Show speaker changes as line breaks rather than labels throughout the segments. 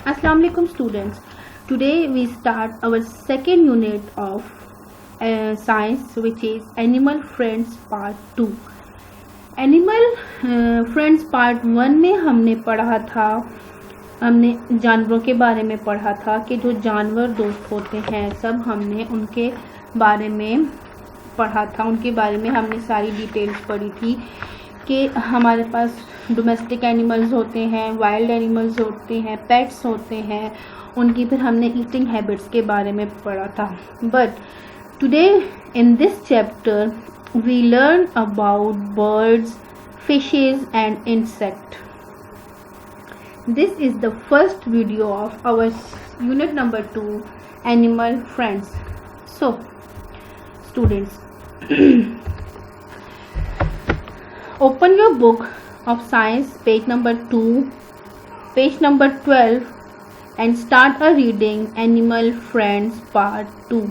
Assalamu alaikum students. Today we start our second unit of science, which is Animal Friends Part 2. Animal Friends Part 1 में हमने जानवरों के बारे में पढ़ा था कि जो जानवर दोस्त होते हैं सब हमने उनके बारे में पढ़ा था। उनके बारे में हमने सारी डिटेल्स पढ़ी थी कि हमारे पास डोमेस्टिक एनिमल्स होते हैं, वाइल्ड एनिमल्स होते हैं, पेट्स होते हैं, उनकी फिर हमने ईटिंग हैबिट्स के बारे में पढ़ा था। But today in this chapter we learn about birds, fishes and insect. This is the first video of our unit number 2, Animal Friends. So students, open your book of science, page number 2, page number 12, and start a reading Animal Friends Part 2.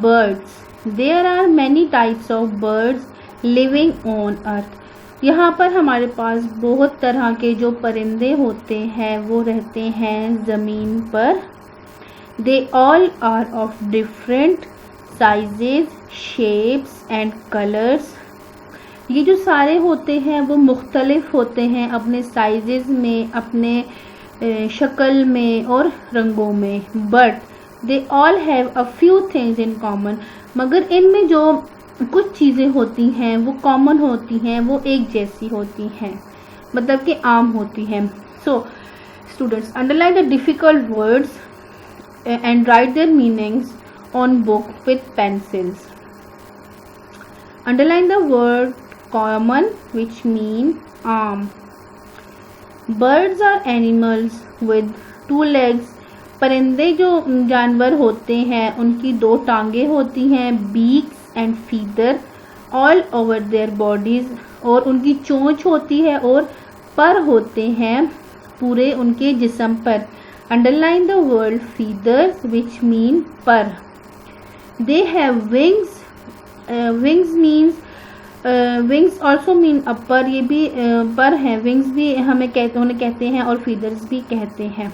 Birds. There are many types of birds living on earth. यहाँ पर हमारे पास बहुत तरह के जो परिंदे होते हैं वो रहते हैं ज़मीन पर. They all are of different sizes, shapes and colors. ये जो सारे होते हैं वो मुख्तलिफ होते हैं अपने साइजेस में, अपने शक्ल में और रंगों में. But they all have a few things in common. मगर इनमें जो कुछ चीज़ें होती हैं वो कॉमन होती हैं, वो एक जैसी होती हैं, मतलब कि आम होती हैं. So students, underline the difficult words and write their meanings on book with pencils. Underline the word common which mean आम. Birds are animals with 2 legs. परिंदे जो जानवर होते हैं उनकी 2 टांगे होती हैं. Beaks and feather all over their bodies. और उनकी चोंच होती है और पर होते हैं पूरे उनके जिस्म पर. Underline the word feathers which mean पर. They have wings. Wings means wings also mean अपर. ये भी पर हैं. विंग्स भी उन्हें कहते हैं और फीदर्स भी कहते हैं.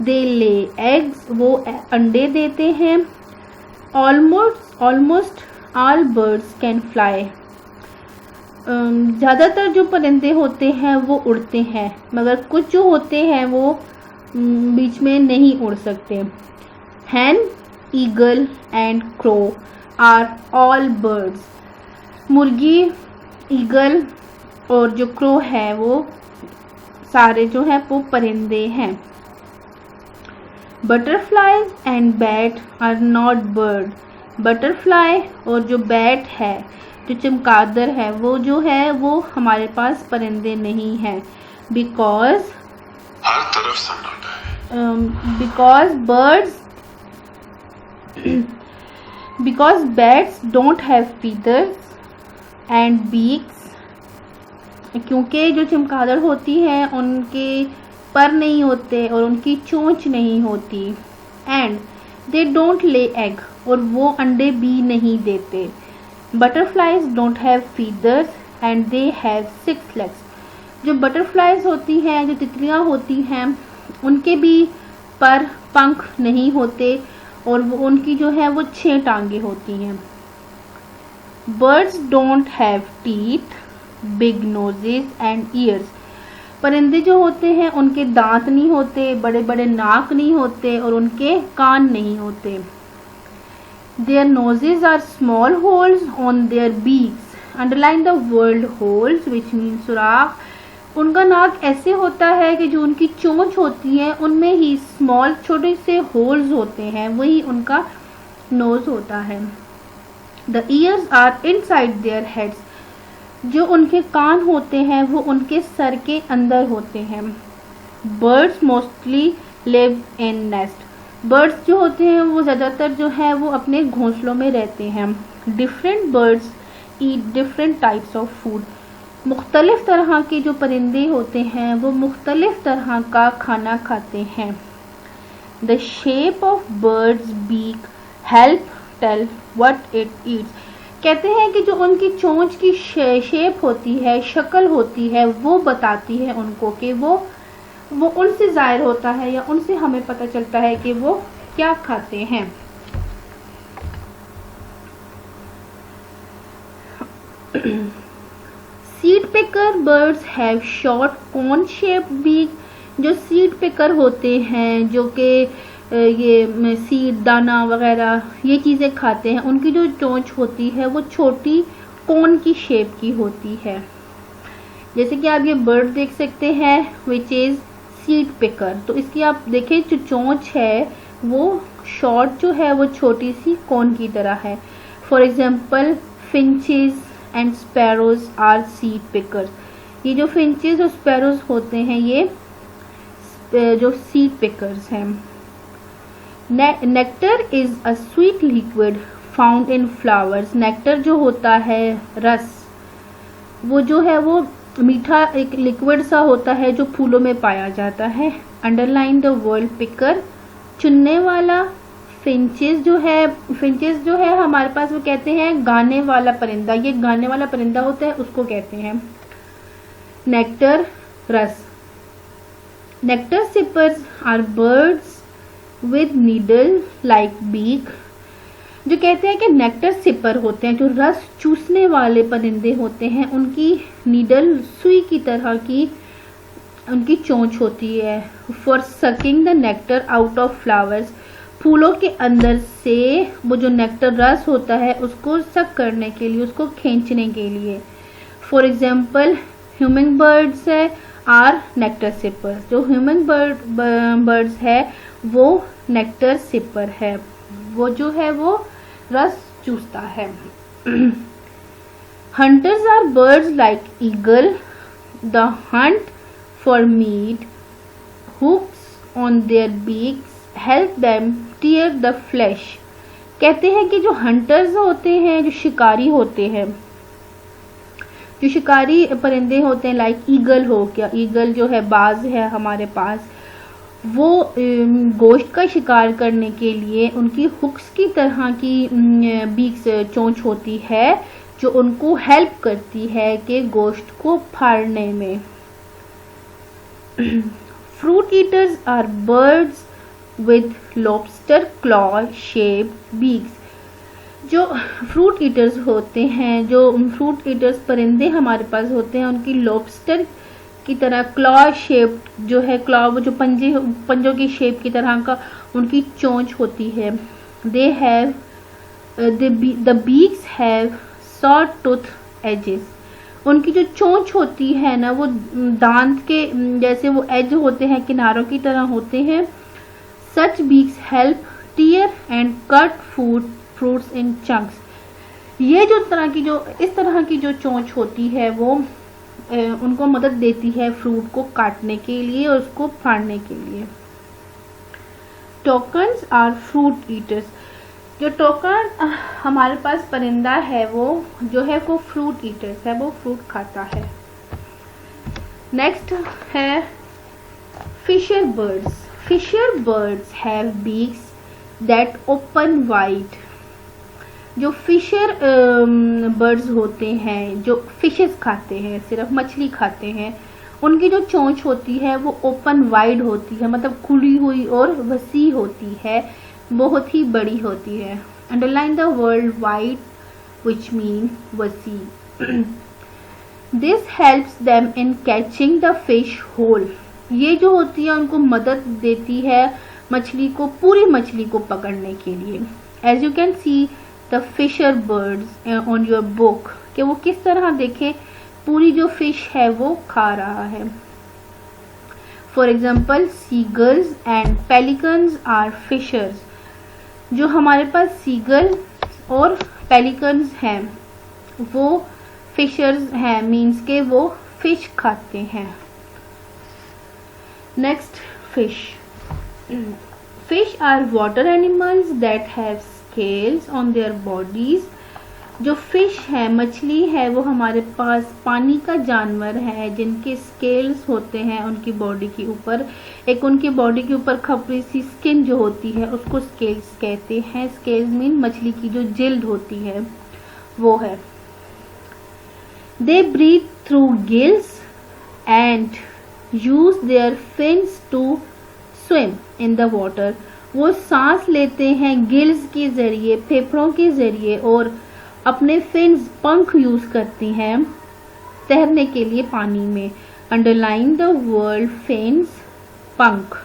दे ले एग्स. वो अंडे देते हैं. Almost all birds can fly. ज़्यादातर जो परिंदे होते हैं वो उड़ते हैं, मगर कुछ जो होते हैं वो बीच में नहीं उड़ सकते. Hen, eagle and crow are all birds. मुर्गी, ईगल और जो क्रो है वो सारे जो है वो परिंदे हैं. Butterflies and bat are not bird. Butterfly और जो बैट है, जो चमगादड़ है, वो जो है वो हमारे पास परिंदे नहीं हैं. बिकॉज
हर तरफ सन्नाटा है. Because
bats don't have feathers and beaks. क्योंकि जो चमगादड़ होती हैं उनके पर नहीं होते और उनकी चोंच नहीं होती. एंड दे डोंट ले एग. और वो अंडे भी नहीं देते. Butterflies don't have feathers and they have 6 legs. जो बटरफ्लाईज होती हैं, जो तितलियां होती हैं, उनके भी पर पंख नहीं होते और वो उनकी जो है वो 6 टांगे होती हैं. Birds don't have teeth, big noses and years. परिंदे जो होते हैं उनके दांत नहीं होते, बड़े बड़े नाक नहीं होते और उनके कान नहीं होते. Their noses are small holes on their beaks. Underline the word holes which means सुराख. उनका नाक ऐसे होता है कि जो उनकी चोंच होती है उनमें ही स्मॉल छोटे से होल्स होते हैं, वही उनका नोज होता है. The ears are inside their heads. जो उनके कान होते हैं वो उनके सर के अंदर होते हैं. Birds mostly live in nest. Birds जो होते हैं वो ज़्यादातर जो है वो अपने घोंसलों में रहते हैं. Different birds eat different types of food. मुख्तलिफ तरह के जो परिंदे होते हैं वो मुख्तलिफ तरह का खाना खाते हैं. The shape of birds beak help tell what it eats. कहते हैं कि जो उनकी चोंच की शेप होती है, शक्ल होती है, वो बताती है उनको कि वो वो उनसे ज़ाहिर होता है या उनसे हमें पता चलता है कि वो क्या खाते हैं। Seed picker birds have short cone shape beak. जो सीड पिकर होते हैं, जो कि ये सीड दाना वगैरह ये चीज़ें खाते हैं, उनकी जो चोंच होती है वो छोटी कोन की शेप की होती है। जैसे कि आप ये बर्ड देख सकते हैं विच इज़ सीड पिकर, तो इसकी आप देखें जो चोंच है वो शॉर्ट जो है वो छोटी सी कोन की तरह है। For example finches and sparrows are seed pickers. ये जो फिंचेस और स्पैरोज होते हैं ये जो सीड पिकर्स हैं। Nectar is a sweet liquid found in flowers. Nectar जो होता है रस, वो जो है वो मीठा एक लिक्विड सा होता है जो फूलों में पाया जाता है। अंडरलाइन द वर्ड पिकर, चुनने वाला। फिंचेस जो है हमारे पास वो कहते हैं गाने वाला परिंदा। ये गाने वाला परिंदा होता है उसको कहते हैं। नेक्टर रस। Nectar sippers are birds with needle like beak. जो कहते हैं कि नेक्टर सिपर होते हैं, जो रस चूसने वाले परिंदे होते हैं, उनकी नीडल सुई की तरह की उनकी चोंच होती है। For sucking the nectar out of flowers, फूलों के अंदर से वो जो नेक्टर रस होता है उसको सक करने के लिए, उसको खींचने के लिए। फॉर एग्जाम्पल ह्यूमिंग बर्ड्स है आर नेक्टर सिपर्स। जो ह्यूमिंग बर्ड्स है वो नेक्टर सिपर है, वो जो है वो रस चूसता है। Hunters are birds like eagle, the hunt for meat, hooks on their beaks help them tear the flesh. कहते हैं कि जो हंटर्स होते हैं, जो शिकारी होते हैं, जो शिकारी परिंदे होते हैं लाइक ईगल हो गया, ईगल जो है बाज है हमारे पास, वो गोश्त का शिकार करने के लिए उनकी हुक्स की तरह की बीक्स चोंच होती है जो उनको हेल्प करती है कि गोश्त को फाड़ने में। Fruit eaters are birds with lobster claw shaped beaks. जो फ्रूट ईटर्स होते हैं, जो फ्रूट ईटर्स परिंदे हमारे पास होते हैं, उनकी लॉबस्टर की तरह क्लॉ शेप जो है, क्लॉ वो जो पंजों की शेप की तरह का उनकी चोंच होती है। They have the beaks have short tooth edges. उनकी जो चोंच होती है ना वो दांत के जैसे वो एज होते हैं, किनारों की तरह होते हैं। Such beaks help tear and cut fruits in chunks. ये जो इस तरह की जो चोंच होती है वो उनको मदद देती है फ्रूट को काटने के लिए और उसको फाड़ने के लिए। Toucans are fruit eaters. जो टोकन हमारे पास परिंदा है वो जो है वो फ्रूट ईटर्स है, वो फ्रूट खाता है। नेक्स्ट है fisher birds. Fisher birds have beaks that open wide. जो फिशर बर्ड्स होते हैं, जो फिशेस खाते हैं, सिर्फ मछली खाते हैं, उनकी जो चोंच होती है वो ओपन वाइड होती है, मतलब खुली हुई और वसी होती है, बहुत ही बड़ी होती है। Underline the word wide which mean वसी। This helps them in catching the fish whole. ये जो होती है उनको मदद देती है मछली को, पूरी मछली को पकड़ने के लिए। As you can see the fisher birds on your book, कि वो किस तरह देखें पूरी जो फिश है वो खा रहा है। For example seagulls and pelicans are fishers. जो हमारे पास सीगल और पेलिकन्स हैं वो फिशर्स हैं, मीन्स के वो फिश खाते हैं। Next fish. Fish are water animals that have scales on their bodies. जो फिश है, मछली है, वो हमारे पास पानी का जानवर है जिनके स्केल्स होते हैं उनकी बॉडी के ऊपर। एक उनकी बॉडी के ऊपर खपरी सी स्किन जो होती है उसको स्केल्स कहते हैं। स्केल्स मीन मछली की जो जिल्द होती है वो है। They breathe through gills and use their fins to swim in the water. वो सांस लेते हैं गिल्स के जरिए, फेफड़ों के जरिए, और अपने फिन्स पंख यूज करती हैं तैरने के लिए पानी में। अंडरलाइन द वर्ड फिन्स, पंख।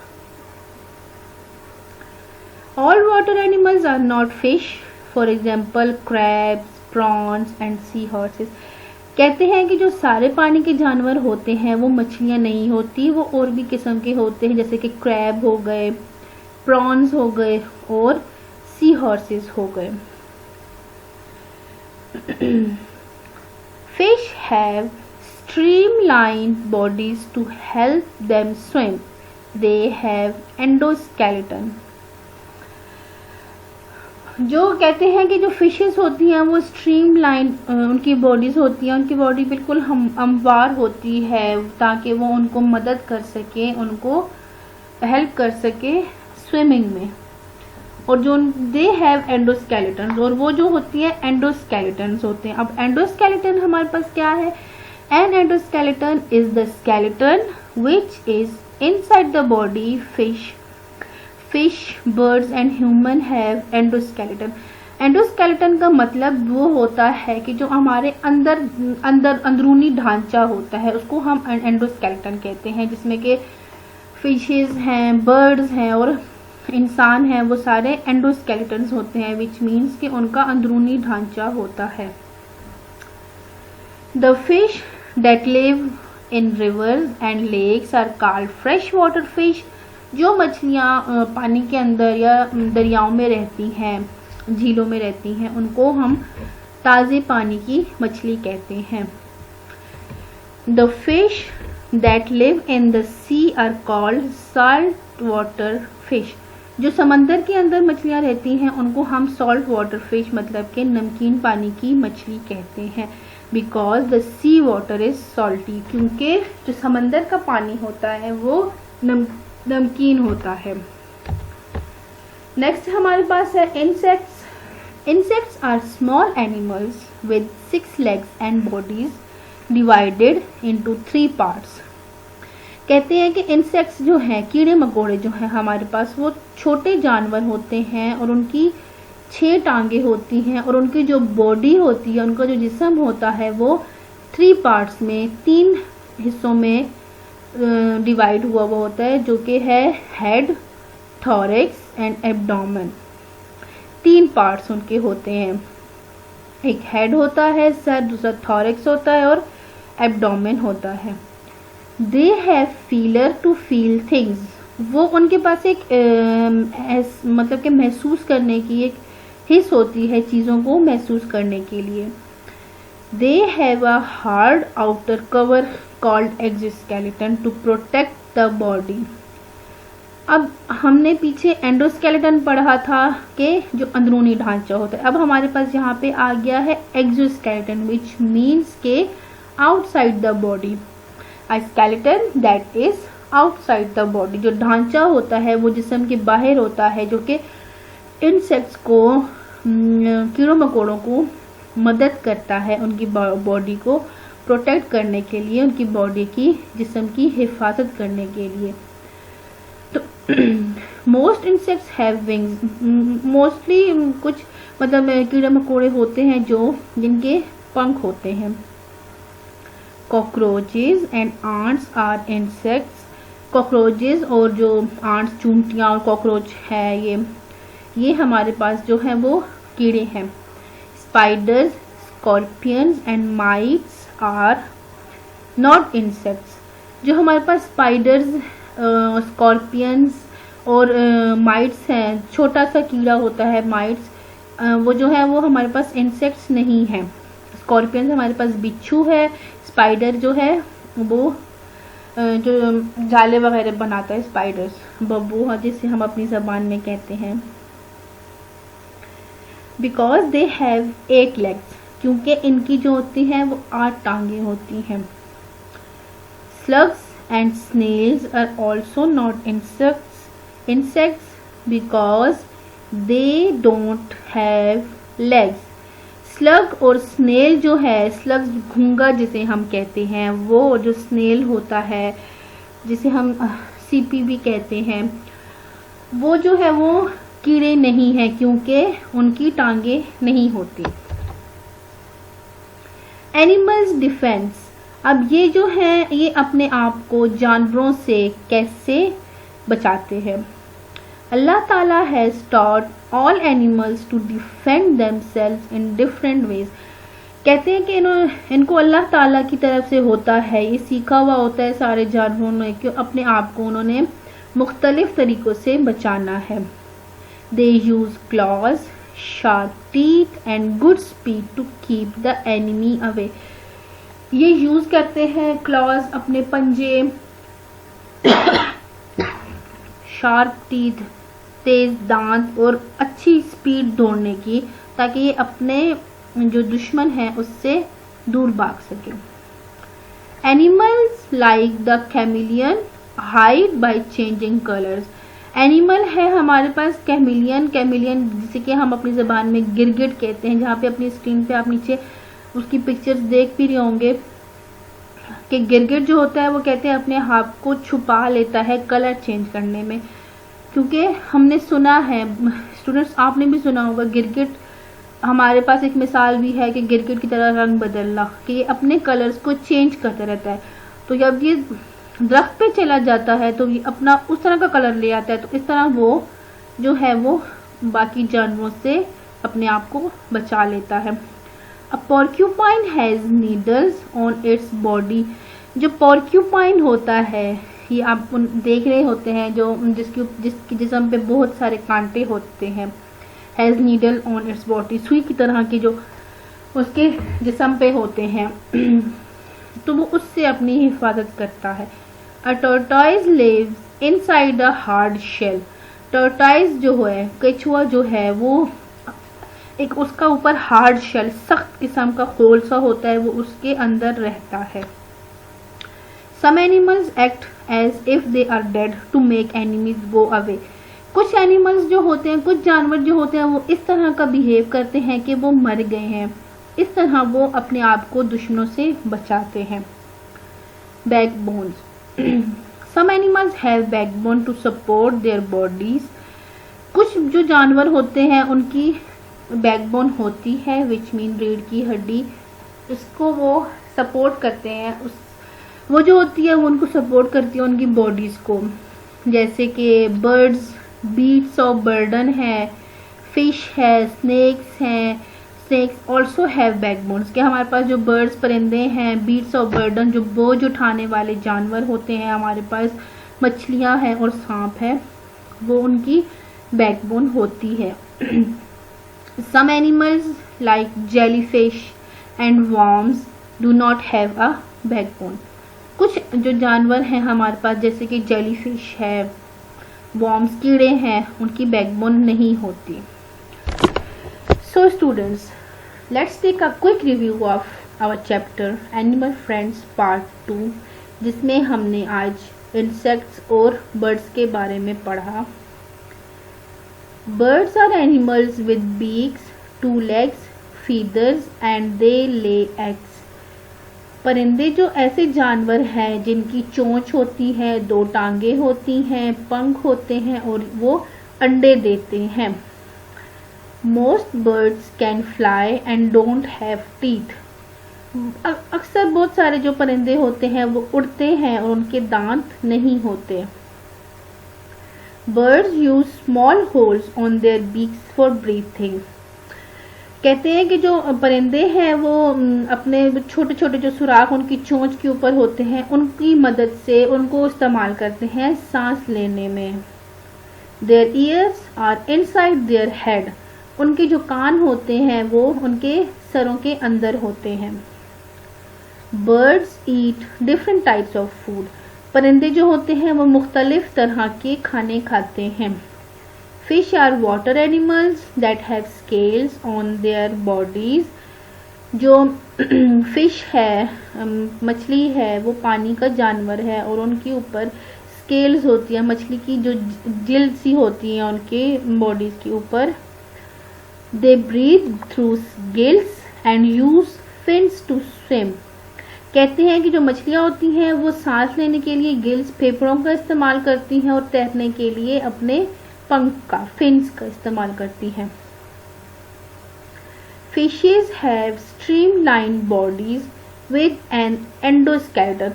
All water animals are not fish, for example crabs, prawns and sea horses. कहते हैं कि जो सारे पानी के जानवर होते हैं वो मछलियां नहीं होती, वो और भी किस्म के होते हैं, जैसे कि क्रैब हो गए, प्रॉन्स हो गए और सी हॉर्सेस हो गए। Fish have streamlined bodies to help them swim. They have endoskeleton. जो कहते हैं कि जो फिशेस होती हैं वो स्ट्रीमलाइन उनकी बॉडीज होती हैं, उनकी बॉडी बिल्कुल हमवार होती है ताकि वो उनको मदद कर सके, उनको हेल्प कर सके स्विमिंग में। और जो दे हैव एंडोस्केलेटन, और वो जो होती है एंडोस्केलेटन होते हैं। अब एंडोस्केलेटन हमारे पास क्या है? An endoskeleton is the skeleton which is inside the body. Fish, birds and human have endoskeleton. Endoskeleton का मतलब वो होता है कि जो हमारे अंदरूनी ढांचा होता है उसको हम एंडोस्केलेटन कहते हैं, जिसमें कि फिशेस हैं, बर्ड्स हैं और इंसान हैं, वो सारे एंडोस्केलेटन्स होते हैं, विच मीन्स कि उनका अंदरूनी ढांचा होता है। The fish that live in rivers and lakes are called freshwater fish. जो मछलियाँ पानी के अंदर या दरियाओं में रहती हैं, झीलों में रहती हैं, उनको हम ताज़े पानी की मछली कहते हैं। The fish that live in the sea are called saltwater fish. जो समंदर के अंदर मछलियाँ रहती हैं उनको हम सॉल्ट वाटर फिश मतलब के नमकीन पानी की मछली कहते हैं। Because the sea water is salty, क्योंकि जो समंदर का पानी होता है वो नमकीन होता है। नेक्स्ट हमारे पास है insects. Insects are small animals with 6 legs and bodies divided into 3 parts. कहते हैं कि इंसेक्ट्स जो हैं, कीड़े मकोड़े जो हैं हमारे पास, वो छोटे जानवर होते हैं और उनकी 6 टांगे होती हैं और उनकी जो बॉडी होती है, उनका जो जिस्म होता है वो 3 पार्ट्स में, 3 हिस्सों में डिवाइड हुआ हुआ होता है, जो कि है head, thorax and abdomen. 3 parts उनके होते हैं, एक हेड होता है सर, दूसरा थॉरेक्स होता है और एब्डोमेन होता है। They have feeler to feel things. वो उनके पास एक मतलब कि महसूस करने की एक हिस्स होती है, चीज़ों को महसूस करने के लिए। They have a hard outer cover called exoskeleton to protect the body. अब हमने पीछे एंडोस्केलेटन पढ़ा था कि जो अंदरूनी ढांचा होता है, अब हमारे पास यहाँ पे आ गया है एक्सोस्केलेटन विच मीन्स के outside the body. A skeleton that is outside the body. जो ढांचा होता है वो जिस्म के बाहर होता है, जो कि इंसेक्ट्स को, कीड़ों मकोड़ों को मदद करता है उनकी बॉडी को प्रोटेक्ट करने के लिए, उनकी बॉडी की, जिस्म की हिफाजत करने के लिए। तो most insects have wings. Mostly कुछ मतलब कीड़े मकोड़े होते हैं जो जिनके पंख होते हैं। Cockroaches and ants are insects. Cockroaches और जो आंट्स, चूंटियाँ और कॉकरोच है, ये हमारे पास जो है वो कीड़े हैं। Spiders, scorpions and mites are not insects. जो हमारे पास स्पाइडर्स, स्कॉर्पियंस और माइट्स हैं, छोटा सा कीड़ा होता है माइट्स, वो जो है वो हमारे पास इंसेक्ट्स नहीं है। स्कॉर्पियंस हमारे पास बिच्छू है। स्पाइडर जो है वो जो जाले वगैरह बनाता है, स्पाइडर्स, बब्बू जिसे हम अपनी ज़बान में कहते हैं। बिकॉज दे हैव 8 legs, क्योंकि इनकी जो होती हैं वो 8 टांगे होती हैं। Slugs and snails are also not insects because they don't have legs. Slug और स्नेल जो है, स्लग घूंगा जिसे हम कहते हैं, वो जो स्नेल होता है जिसे हम सीपी भी कहते हैं, वो जो है वो कीड़े नहीं है क्योंकि उनकी टांगे नहीं होती। एनिमल्स डिफेंस, अब ये जो है ये अपने आप को जानवरों से कैसे बचाते हैं। अल्लाह ताला has taught all animals to defend themselves in different ways. कहते हैं कि इनको अल्लाह ताला की तरफ से होता है, ये सीखा हुआ होता है सारे जानवरों ने कि अपने आप को उन्होंने मुख्तलिफ तरीक़ों से बचाना है। They use claws, sharp teeth and good speed to keep the enemy away. ये यूज़ करते हैं क्लॉज, अपने पंजे, शार्प टीथ, तेज दांत और अच्छी स्पीड दौड़ने की, ताकि ये अपने जो दुश्मन है उससे दूर भाग सके। Animals like the chameleon hide by changing colours. Animal है हमारे पास कैमिलियन, जिसे कि हम अपनी ज़बान में गिरगिट कहते हैं, जहाँ पे अपनी स्क्रीन पे आप नीचे उसकी पिक्चर्स देख भी रहे होंगे कि गिरगिट जो होता है वो कहते हैं अपने आप को छुपा लेता है कलर चेंज करने में, क्योंकि हमने सुना है, स्टूडेंट्स आपने भी सुना होगा, गिरगिट हमारे पास एक मिसाल भी है कि गिरगिट की तरह रंग बदलना, कि ये अपने कलर्स को चेंज करता रहता है। तो जब ये दरख्त पे चला जाता है तो ये अपना उस तरह का कलर ले आता है, तो इस तरह वो जो है वो बाकी जानवरों से अपने आप को बचा लेता है। A porcupine has needles on its body. जो पोर्क्यूपाइन होता है ये आप देख रहे होते हैं जो जिसकी जिस्म पे बहुत सारे कांटे होते हैं। Has needle on its body, सुई की तरह की जो उसके जिस्म पे होते हैं तो वो उससे अपनी हिफाजत करता है। A tortoise lives inside a hard shell. Tortoise जो है, केचुआ जो है, वो एक उसका ऊपर हार्ड शेल, सख्त किस्म का खोल सा होता है, वो उसके अंदर रहता है। Some animals act as if they are dead to make enemies go away. कुछ एनिमल्स जो होते हैं, कुछ जानवर जो होते हैं, वो इस तरह का बिहेव करते हैं कि वो मर गए हैं, इस तरह वो अपने आप को दुश्मनों से बचाते हैं। Backbones, some animals have backbone to support their bodies. कुछ जो जानवर होते हैं उनकी बैकबोन होती है, विच मीन रीढ़ की हड्डी, इसको वो सपोर्ट करते हैं, वो जो होती है वो उनको सपोर्ट करती है उनकी बॉडीज़ को। जैसे कि बर्ड्स बीट्स ऑफ बर्डन है, फिश है, स्नेक्स हैं। स्नेक्स ऑल्सो हैव बैकबोन्स, कि हमारे पास जो बर्ड्स परिंदे हैं, बीट्स ऑफ बर्डन जो बोझ उठाने वाले जानवर होते हैं, हमारे पास मछलियां हैं और सांप है, वो उनकी बैकबोन होती है। Some animals like jellyfish and worms do not have a backbone. कुछ जो जानवर हैं हमारे पास, जैसे कि जेलीफिश है, वर्म्स कीड़े हैं, उनकी बैकबोन नहीं होती। So students, let's take a quick review of our chapter animal friends part 2, जिसमें हमने आज इंसेक्ट्स और बर्ड्स के बारे में पढ़ा। Birds are animals with beaks, 2 legs, feathers and they lay eggs। परिंदे जो ऐसे जानवर हैं जिनकी चोंच होती है, 2 टांगे होती हैं, पंख होते हैं और वो अंडे देते हैं। Most birds can fly and don't have teeth. अक्सर बहुत सारे जो परिंदे होते हैं वो उड़ते हैं और उनके दांत नहीं होते। Buds used small holes on their beaks for breathing. कहते हैं कि जो परिंदे हैं वो अपने छोटे छोटे जो सुराख उनकी चोंच के ऊपर होते हैं, उनकी मदद से उनको इस्तेमाल करते हैं सांस लेने में। Their ears are inside their head. उनके जो कान होते हैं वो उनके सरों के अंदर होते हैं। Birds eat different types of food. परिंदे जो होते हैं वो मुख्तलिफ तरह के खाने खाते हैं। Fish are water animals that have scales on their bodies. जो फिश है, मछली है, वो पानी का जानवर है और उनके ऊपर स्केल्स होती है, मछली की जो जिल्द सी होती है उनके बॉडीज के ऊपर। They breathe through gills and use fins to swim. कहते हैं कि जो मछलियाँ होती हैं वो सांस लेने के लिए गिल्स फेफड़ों का इस्तेमाल करती हैं और तैरने के लिए अपने पंख का फिन्स का इस्तेमाल करती हैं। Fishes have streamline bodies with an endoskeleton.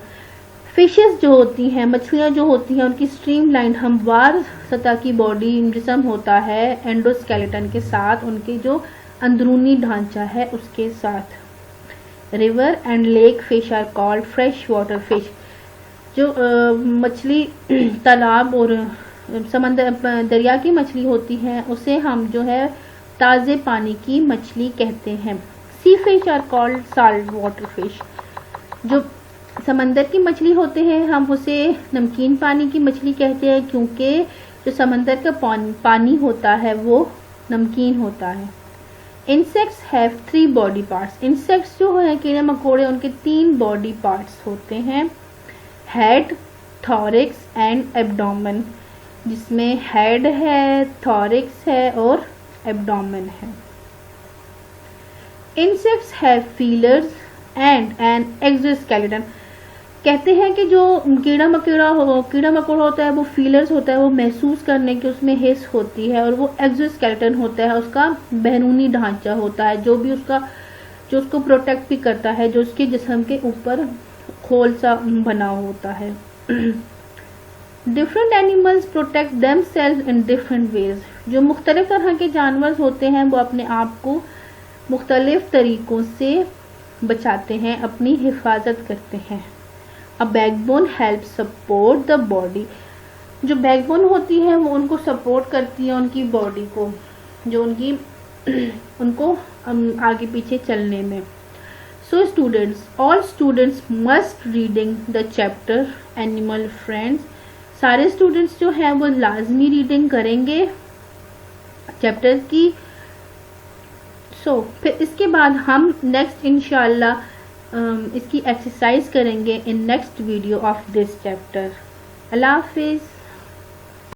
Fishes जो होती हैं, मछलियाँ जो होती हैं, उनकी स्ट्रीमलाइन हमवार सतह की बॉडी जिस्म होता है एंडोस्केलेटन के साथ, उनके जो अंदरूनी ढांचा है उसके साथ। River and lake fish are called fresh water fish. जो मछली तालाब और समंदर दरिया की मछली होती है उसे हम जो है ताज़े पानी की मछली कहते हैं। Sea fish are called salt water fish. जो समंदर की मछली होते हैं हम उसे नमकीन पानी की मछली कहते हैं, क्योंकि जो समंदर का पानी होता है वो नमकीन होता है। Insects have 3 body parts. Insects जो है कीड़े मकोड़े, उनके 3 बॉडी पार्ट्स होते हैं, हेड, थॉरिक्स एंड एब्डोमेन, जिसमें हेड है, थॉरिक्स है और एब्डोमेन है। Insects have feelers and an exoskeleton. कहते हैं कि जो कीड़ा मकोड़ा होता है वो फीलर्स होता है, वो महसूस करने की उसमें हिस होती है, और वो एक्सोस्केलेटन होता है, उसका बैरूनी ढांचा होता है जो उसको प्रोटेक्ट भी करता है, जो उसके जिस्म के ऊपर खोल सा बना होता है। Different animals protect themselves in different veg. जो मुख्तलिफ तरह के जानवर होते हैं वो अपने आप को मुख्तलिफ तरीक़ों से बचाते हैं, अपनी हिफाजत करते हैं। A backbone help support the body. जो बैकबोन होती है वो उनको सपोर्ट करती है, उनकी बॉडी को, जो उनको आगे पीछे चलने में। So students, all students must reading the chapter animal friends. सारे स्टूडेंट्स जो हैं वो लाजमी रीडिंग करेंगे चैप्टर की। फिर इसके बाद हम नेक्स्ट इंशाल्लाह इसकी एक्सरसाइज करेंगे in next video of this chapter. अल्लाह हाफिज़।